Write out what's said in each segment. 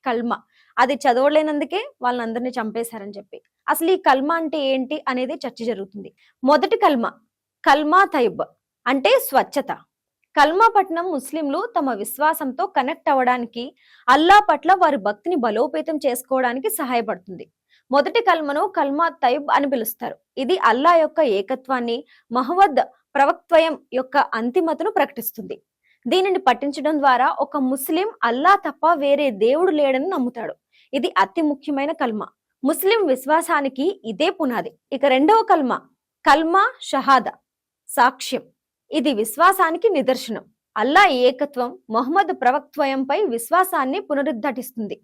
కల్మా. అది చదవలేనందుకే వాళ్ళందరినీ చంపేశారని చెప్పి. అసలు ఈ కల్మా అంటే ఏంటి అనేది చర్చ జరుగుతుంది. మొదటి కల్మా, కల్మా తైబ్ అంటే స్వచ్ఛత. కల్మా పట్నం ముస్లింలు తమ విశ్వాసంతో కనెక్ట్ అవ్వడానికి, అల్లా పట్ల వారి భక్తిని బలోపేతం చేసుకోవడానికి సహాయపడుతుంది. మొదటి కల్మను కల్మా తైబ్ అని పిలుస్తారు. ఇది అల్లా యొక్క ఏకత్వాన్ని, మహమ్మద్ ప్రవక్త్వయం యొక్క అంతిమతను ప్రకటిస్తుంది. దీనిని పఠించడం ద్వారా ఒక ముస్లిం అల్లా తప్ప వేరే దేవుడు లేడని నమ్ముతాడు. ఇది అతి ముఖ్యమైన కల్మా. ముస్లిం విశ్వాసానికి ఇదే పునాది. ఇక రెండవ కల్మా, కల్మా షహాదా, సాక్ష్యం. ఇది విశ్వాసానికి నిదర్శనం. అల్లా ఏకత్వం, మహమ్మద్ ప్రవక్త్వయంపై విశ్వాసాన్ని పునరుద్ఘాటిస్తుంది.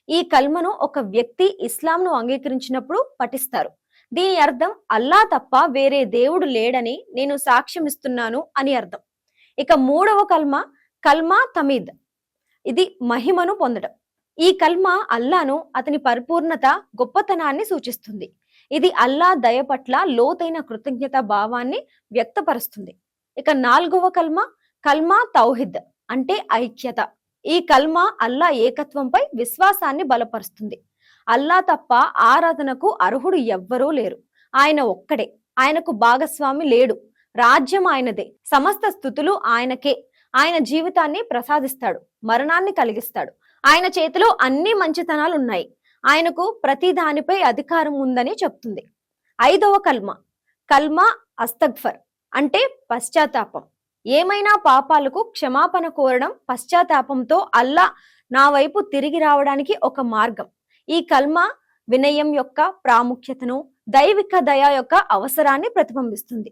ఈ కల్మను ఒక వ్యక్తి ఇస్లాంను అంగీకరించినప్పుడు పఠిస్తారు. దీని అర్థం అల్లా తప్ప వేరే దేవుడు లేడని నేను సాక్ష్యమిస్తున్నాను అని అర్థం. ఇక మూడవ కల్మా, కల్మా తమీద్. ఇది మహిమను పొందడం. ఈ కల్మా అల్లాను, అతని పరిపూర్ణత, గొప్పతనాన్ని సూచిస్తుంది. ఇది అల్లా దయ పట్ల లోతైన కృతజ్ఞత భావాన్ని వ్యక్తపరుస్తుంది. ఇక నాలుగవ కల్మా, కల్మా తౌహిద్ అంటే ఐక్యత. ఈ కల్మా అల్లా ఏకత్వంపై విశ్వాసాన్ని బలపరుస్తుంది. అల్లా తప్ప ఆరాధనకు అర్హుడు ఎవ్వరూ లేరు. ఆయన ఒక్కడే. ఆయనకు భాగస్వామి లేడు. రాజ్యం ఆయనదే. సమస్త స్థుతులు ఆయనకే. ఆయన జీవితాన్ని ప్రసాదిస్తాడు, మరణాన్ని కలిగిస్తాడు. ఆయన చేతిలో అన్ని మంచితనాలు ఉన్నాయి. ఆయనకు ప్రతి దానిపై అధికారం ఉందని చెప్తుంది. ఐదవ కల్మా, కల్మా అస్తగ్ఫర్ అంటే పశ్చాత్తాపం. ఏమైనా పాపాలకు క్షమాపణ కోరడం, పశ్చాత్తాపంతో అల్లా నా వైపు తిరిగి రావడానికి ఒక మార్గం. ఈ కల్మా వినయం యొక్క ప్రాముఖ్యతను, దైవిక దయ యొక్క అవసరాన్ని ప్రతిబింబిస్తుంది.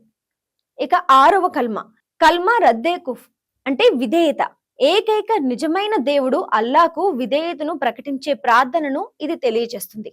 ఇక ఆరవ కల్మా, కల్మా రద్దేకుఫ్ అంటే విధేయత. ఏకైక నిజమైన దేవుడు అల్లాకు విధేయతను ప్రకటించే ప్రార్థనను ఇది తెలియజేస్తుంది.